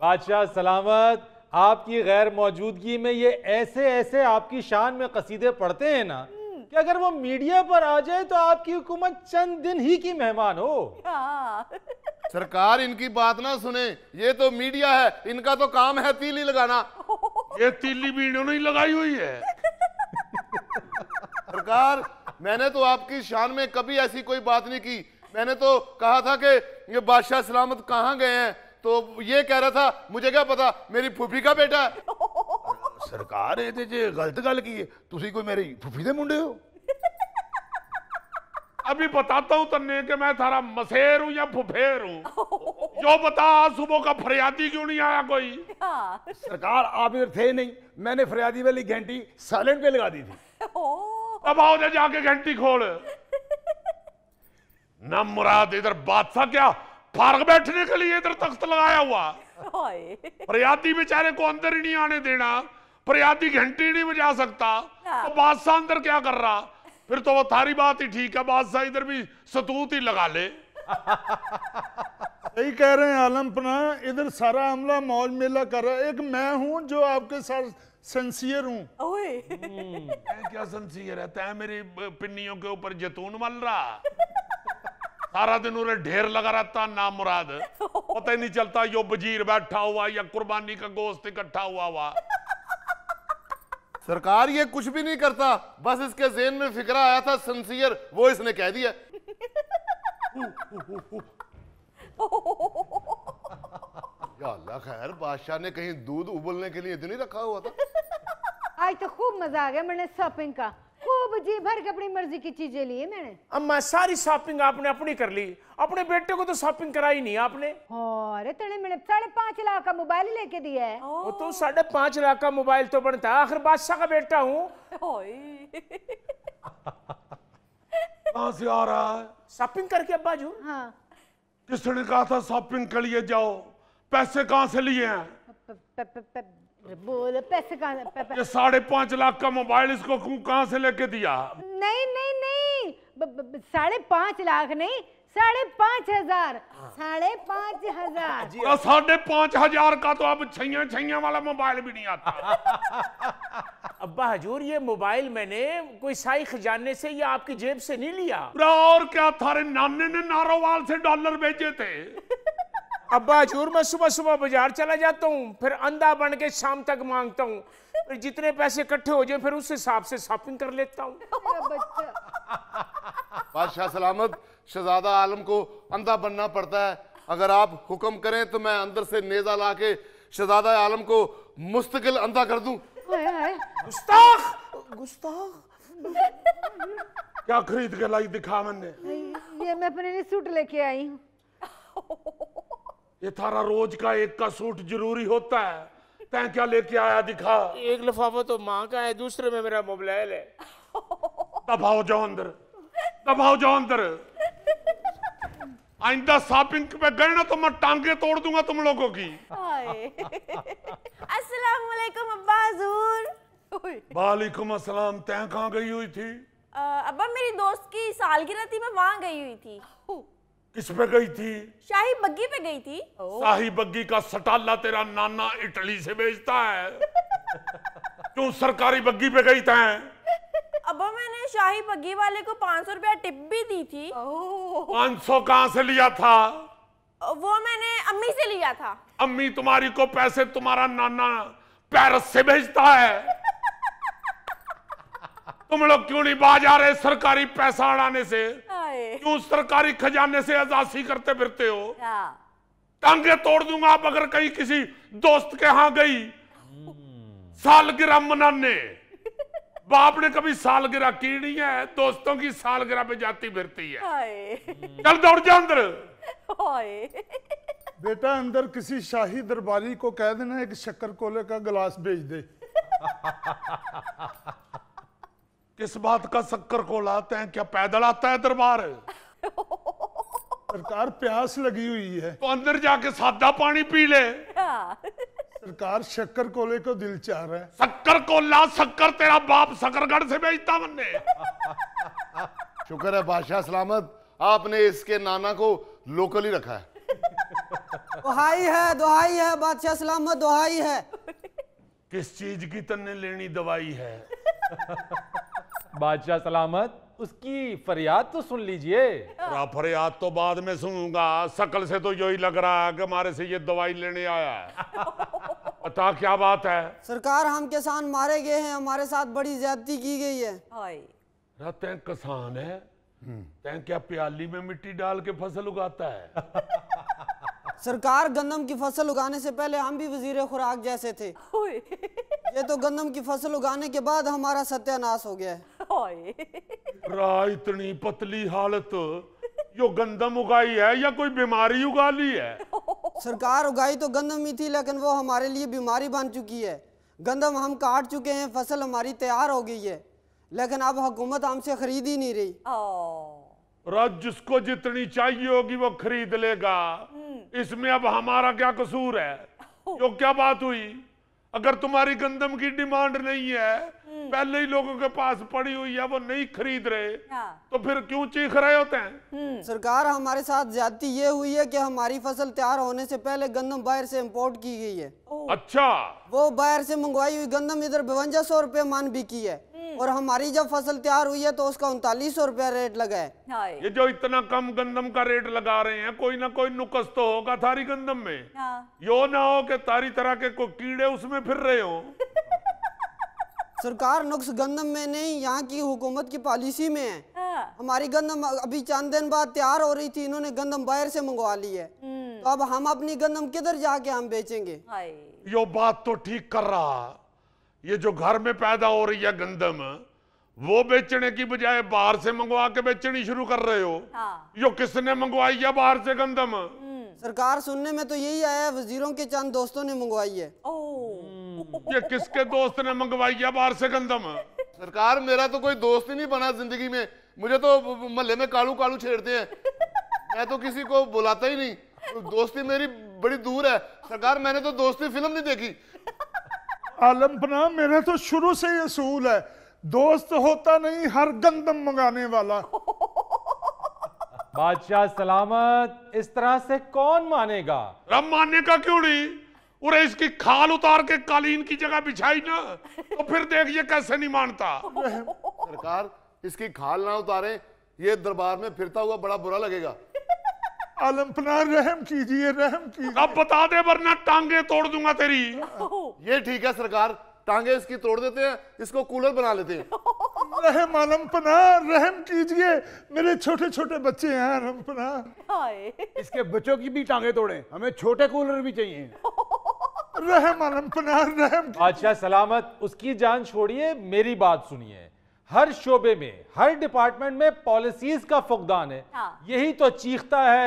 बादशाह सलामत, आपकी गैर मौजूदगी में ये ऐसे ऐसे आपकी शान में कसीदे पढ़ते हैं ना कि अगर वो मीडिया पर आ जाए तो आपकी हुकूमत चंद दिन ही की मेहमान हो। सरकार इनकी बात ना सुने, ये तो मीडिया है, इनका तो काम है तीली लगाना। ये तीली भी इन्होंने ही लगाई हुई है। सरकार, मैंने तो आपकी शान में कभी ऐसी कोई बात नहीं की। मैंने तो कहा था कि ये बादशाह सलामत कहाँ गए हैं, तो ये कह रहा था मुझे क्या पता मेरी फूफी का बेटा है। सरकार ये गलत गल की है, तुसी कोई मेरी फूफी दे मुंडे हो। अभी बताता हूँ तन्ने कि मैं थारा मसेर हूँ या फुफेर हूँ। जो बता, आज सुबह का फरियादी क्यों नहीं आया कोई? सरकार आप इधर थे नहीं, मैंने फरियादी वाली घंटी साइलेंट पे लगा दी थी। अब आओ दे जाके घंटी खोल। ना मुराद इधर बादशाह क्या फारग बैठने के लिए इधर तख्त लगाया हुआ। फरियादी बेचारे को अंदर ही नहीं आने देना, फरियादी घंटी नहीं बजा सकता, तो बादशाह अंदर क्या कर रहा? फिर तो वो थारी बात ही ठीक है, बादशाह इधर भी सतूत ही लगा ले। सही कह रहे हैं आलमपना, इधर सारा अमला मौज मेला कर रहा है। एक मैं हूं जो आपके साथ सिंसियर हूं। क्या सिंसियर है? तै मेरी पिन्नियों के ऊपर जैतून मल रहा, सारा दिन उन्हें ढेर लगा रहता ना मुराद, पता ही नहीं चलता यो वजीर बैठा हुआ या कुर्बानी का गोश्त इकट्ठा हुआ। सरकार ये कुछ भी नहीं करता, बस इसके ज़हन में फिक्रा आया था सिंसियर, वो इसने कह दिया। या अल्लाह खैर, बादशाह ने कहीं दूध उबलने के लिए तो नहीं रखा हुआ था? आज तो खूब मजा आ गया मैंने शॉपिंग का, खूब जी भर के अपनी मर्जी की चीजें ली मैंने। अम्मा सारी शॉपिंग आपने अपनी कर ली, अपने बेटे को तो शॉपिंग कराई नहीं आपने। अरे तेने मैंने 5.5 लाख का मोबाइल लेके दिया है। वो तो 5.5 लाख का मोबाइल तो बनता है, आखिर बादशाह का बेटा हूँ। कहां से आ रहा है? शॉपिंग करके अब्बा जू। हाँ। किसने कहा था शॉपिंग के लिए जाओ? पैसे कहां से लिए हैं? बोल पैसे कहाँ? ये 5.5 लाख का मोबाइल इसको कहां से लेके दिया? नहीं नहीं नहीं, 5.5 लाख नहीं, 5,500। 5,500। 5,500 का तो अब छैया वाला मोबाइल भी नहीं आता। अब्बा हजूर, ये मोबाइल मैंने कोई साई खजाने से या आपकी जेब से नहीं लिया। और क्या, थारे नाने ने नारोवाल से डॉलर भेजे थे। अब्बा हजूर, मैं सुबह सुबह बाजार चला जाता हूँ, फिर अंधा बन के शाम तक मांगता हूँ, फिर जितने पैसे इकट्ठे हो जाए फिर उस हिसाब से शॉपिंग कर लेता हूँ। बादशाह सलामत, शहजादा आलम को अंधा बनना पड़ता है। अगर आप हुक्म करें तो मैं अंदर से नेजा ला के शहजादा आलम को मुस्तकिल अंधा कर दूं। गुस्ताख गुस्ताख। क्या खरीद के लाई दिखा मैंने? ये मैं अपने लिए सूट लेके आई हूँ। ये थारा रोज का एक का सूट जरूरी होता है, तैं क्या लेके आया दिखा? एक लिफाफा तो माँ का है, दूसरे में मेरा मोबाइल है। दबाओ जाओ अंदर, दबाओ जाओ अंदर। आइंदा शॉपिंग पे गए ना तो मैं टांगे तोड़ दूंगा तुम लोगों की। अस्सलाम वालेकुम अब्बा हुजूर। वालेकुम अस्सलाम। तैं कहाँ गई हुई थी? अब्बा मेरी दोस्त की सालगिरह थी, मैं वहां गई हुई थी। किस पे गई थी? शाही बग्गी पे गई थी। शाही बग्गी का सटाला तेरा नाना इटली से भेजता है। क्यों सरकारी बग्गी पे गई था? अब्बा मैंने शाही बग्गी वाले को 500 रुपया टिप भी दी थी। 500 कहाँ से लिया था? वो मैंने अम्मी से लिया था। अम्मी तुम्हारी को पैसे तुम्हारा नाना पेरिस से भेजता है। तुम लोग क्यों नहीं बाज आ रहे सरकारी पैसा उड़ाने से? क्यों सरकारी खजाने से अजासी करते फिरते हो? टांगे तोड़ दूंगा आप अगर कहीं किसी दोस्त के यहां गई सालगिरह मनाने। बाप ने कभी सालगिरह की नहीं है, दोस्तों की सालगिरह पे जाती फिरती है। चल दौड़ जा अंदर। बेटा अंदर किसी शाही दरबारी को कह देना एक शक्कर कोले का गिलास भेज दे। किस बात का शक्कर कोला? आते हैं क्या पैदल आता है दरबार? सरकार प्यास लगी हुई है तो अंदर जाके सादा पानी पी ले। सरकार शक्कर कोले को दिल चाह रहा है। शक्कर कोला? शक्कर तेरा बाप शकरगढ़ से भेजता बनने। शुक्र है बादशाह सलामत, आपने इसके नाना को लोकल ही रखा है। दुहाई है बादशाह सलामत, दुहाई है। किस चीज की तन्ने लेनी दवाई है? बादशाह सलामत, उसकी फरियाद तो सुन लीजिए। फरियाद तो बाद में सुनूंगा, शकल से तो यही लग रहा है कि हमारे से ये दवाई लेने आया है। बता क्या बात है? सरकार, हम किसान मारे गए हैं, हमारे साथ बड़ी ज्यादती की गई है। तैं किसान है, तैं क्या प्याली में मिट्टी डाल के फसल उगाता है? सरकार, गंदम की फसल उगाने से पहले हम भी वजीर खुराक जैसे थे। ये तो गंदम की फसल उगाने के बाद हमारा सत्यानाश हो गया है। इतनी पतली हालत, यो गंदम उगाई है या कोई बीमारी उगा ली है? सरकार, उगाई तो गंदम ही थी, लेकिन वो हमारे लिए बीमारी बन चुकी है। गंदम हम काट चुके हैं, फसल हमारी तैयार हो गई है, लेकिन अब हुकूमत हमसे खरीद ही नहीं रही। जिसको जितनी चाहिए होगी वो खरीद लेगा, इसमें अब हमारा क्या कसूर है? यो क्या बात हुई? अगर तुम्हारी गंदम की डिमांड नहीं है, पहले ही लोगों के पास पड़ी हुई है, वो नहीं खरीद रहे, तो फिर क्यों चीख रहे होते हैं? सरकार, हमारे साथ ज्यादती ये हुई है कि हमारी फसल तैयार होने से पहले गंदम बाहर से इंपोर्ट की गई है। अच्छा, वो बाहर से मंगवाई हुई गंदम इधर 5200 रुपये मन बिकी है, और हमारी जब फसल तैयार हुई है तो उसका 3900 रुपया रेट लगा है। ये जो इतना कम गंदम का रेट लगा रहे हैं, कोई ना कोई नुकस तो होगा थारी गंदम में। यो ना हो कि तारी तरह के कोई कीड़े उसमें फिर रहे हो। सरकार, नुक्स गंदम में नहीं, यहाँ की हुकूमत की पॉलिसी में है। हमारी गंदम अभी चंद दिन बाद तैयार हो रही थी, इन्होंने गंदम बाहर से मंगवा ली है, तो अब हम अपनी गंदम किधर जाके हम बेचेंगे? यो बात तो ठीक कर रहा, ये जो घर में पैदा हो रही है गंदम, वो बेचने की बजाय बाहर से मंगवा के बेचनी शुरू कर रहे हो। यो किसने मंगवाई है बाहर से गंदम? सरकार, सुनने में तो यही आया है, वजीरों के चंद दोस्तों ने मंगवाई है। ये किसके दोस्त ने मंगवाई है बाहर से गंदम? सरकार, मेरा तो कोई दोस्त ही नहीं बना जिंदगी में, मुझे तो मोहल्ले में कालू कालू छेड़ते हैं, मैं तो किसी को बुलाता ही नहीं, दोस्ती मेरी बड़ी दूर है। सरकार, मैंने तो दोस्ती फिल्म नहीं देखी। आलमपना, मेरे तो शुरू से ये असूल है, दोस्त होता नहीं हर गंदम मंगाने वाला। बादशाह सलामत, इस तरह से कौन मानेगा? रब मानने का क्यों नहीं? और इसकी खाल उतार के कालीन की जगह बिछाई ना, तो फिर देखिए कैसे नहीं मानता। सरकार, इसकी खाल ना उतारे, ये दरबार में फिरता हुआ बड़ा बुरा लगेगा। आलमपना, रहम कीजिए, रहम कीजिए। अब बता दे वरना टांगे तोड़ दूंगा तेरी। ये ठीक है सरकार, टांगे इसकी तोड़ देते हैं, इसको कूलर बना लेते हैं। रहम आलमपना, रहम कीजिए, मेरे छोटे छोटे बच्चे हैं आलमपना। इसके बच्चों की भी टांगे तोड़े, हमें छोटे कूलर भी चाहिए। रहम आलमपना, रहम। बादशाह सलामत, उसकी जान छोड़िए, मेरी बात सुनिए। हर शोबे में, हर डिपार्टमेंट में पॉलिसीज का फुकदान है, यही तो चीखता है